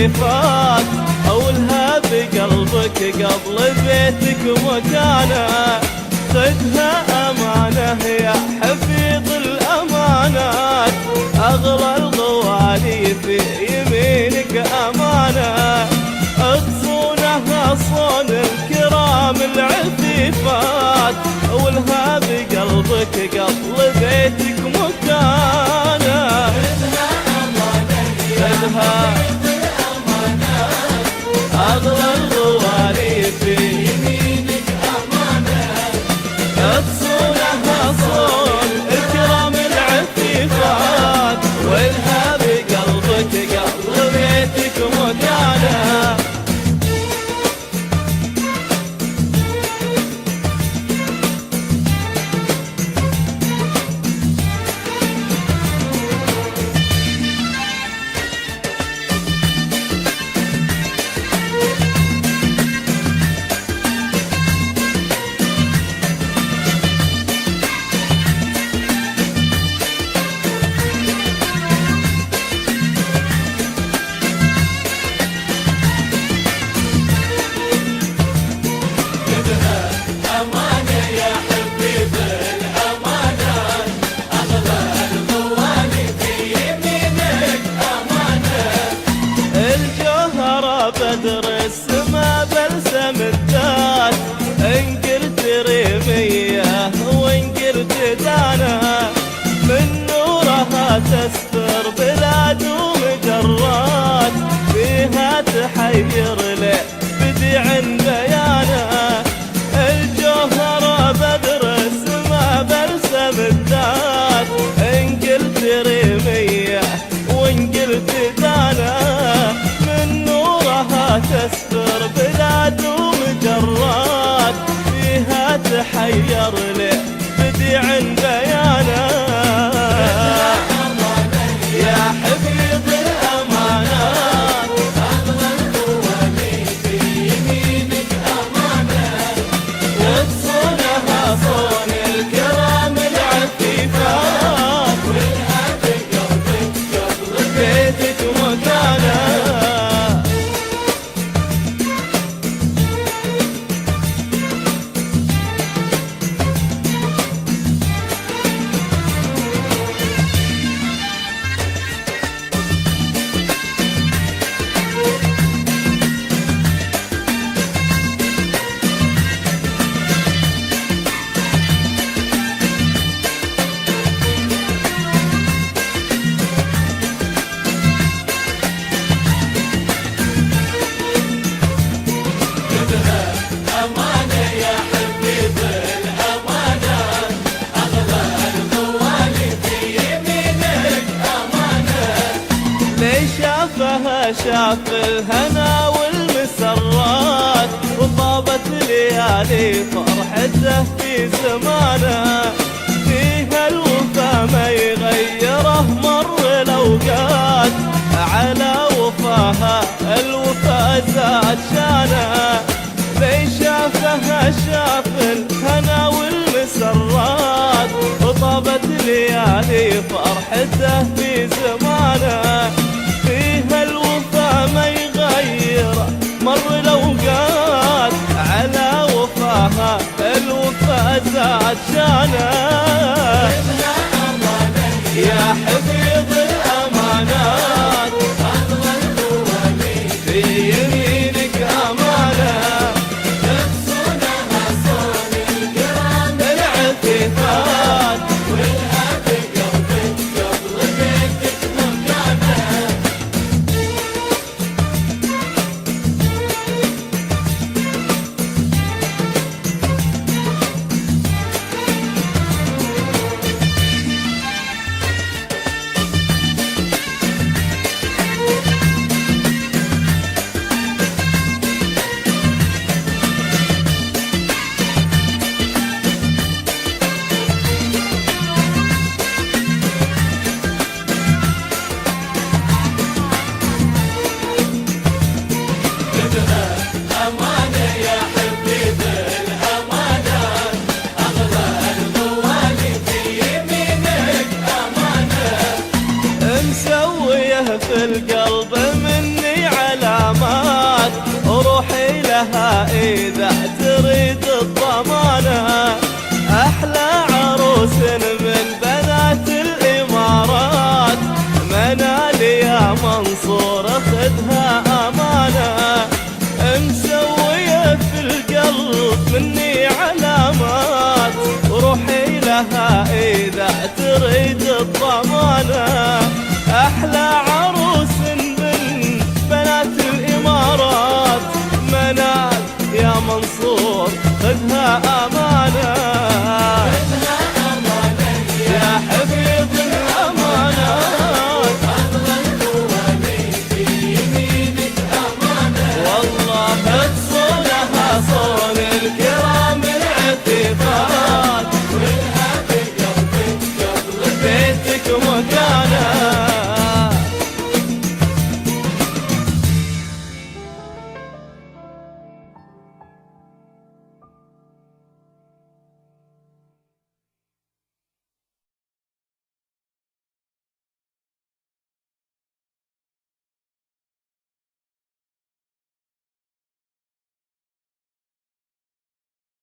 العفيفات، أولها بقلبك قبل بيتك مكانه. خذها أمانة يا حفيظ الأمانات، أغلى الغوالي في يمينك أمانة. اغصونها صون الكرام العفيفات، أولها بقلبك قبل بيتك مكانه. خذها أغلى الغوالي في يمينك أمانة. اغصونها صون الكرام العفيفات، أولها بقلبك قبل بيتك مكانه. بدر السما بلسم الذات، إن قلت ريمية وإن قلت دانا، من نورها تستر بلاد ومجرات، فيها تحير لي بديع بيانا. الجوهرة بدر السما بلسم الذات، إن قلت ريمية وإن قلت دانا، تستر بلاد ومجرات، فيها تحير لي بديع بيانا. يا حفيظ الأمانات، أغلى الغوالي في يمينك أمانة. وتصونها صون الكرام العفيفات، والها بقلبك قبل بيتك مكانه. شاف الهنا والمسرات، وطابت ليالي فرحته في زمانه. فيها الوفا ما يغيره مر الأوقات، على وفاها الوفا زاد شانه. لي شافها شاف الهنا والمسرات، وطابت ليالي فرحته في زمانه. فيها الوفا ما يغير مر الأوقات، على وفاها الوفا زاد شانه. يا حفيظ الأمانات، أغلى الغوالي في يمينك أمانة. تغصونها صون الكرام العفيفات، والها بقلبك قبل بيتك مكانه. منصور خذها أمانة، مسوية في القلب مني علامات، وروحي لها إذا تريد الضمانة. أحلى عروس من بنات الإمارات، منال يا منصور خذها أمانة.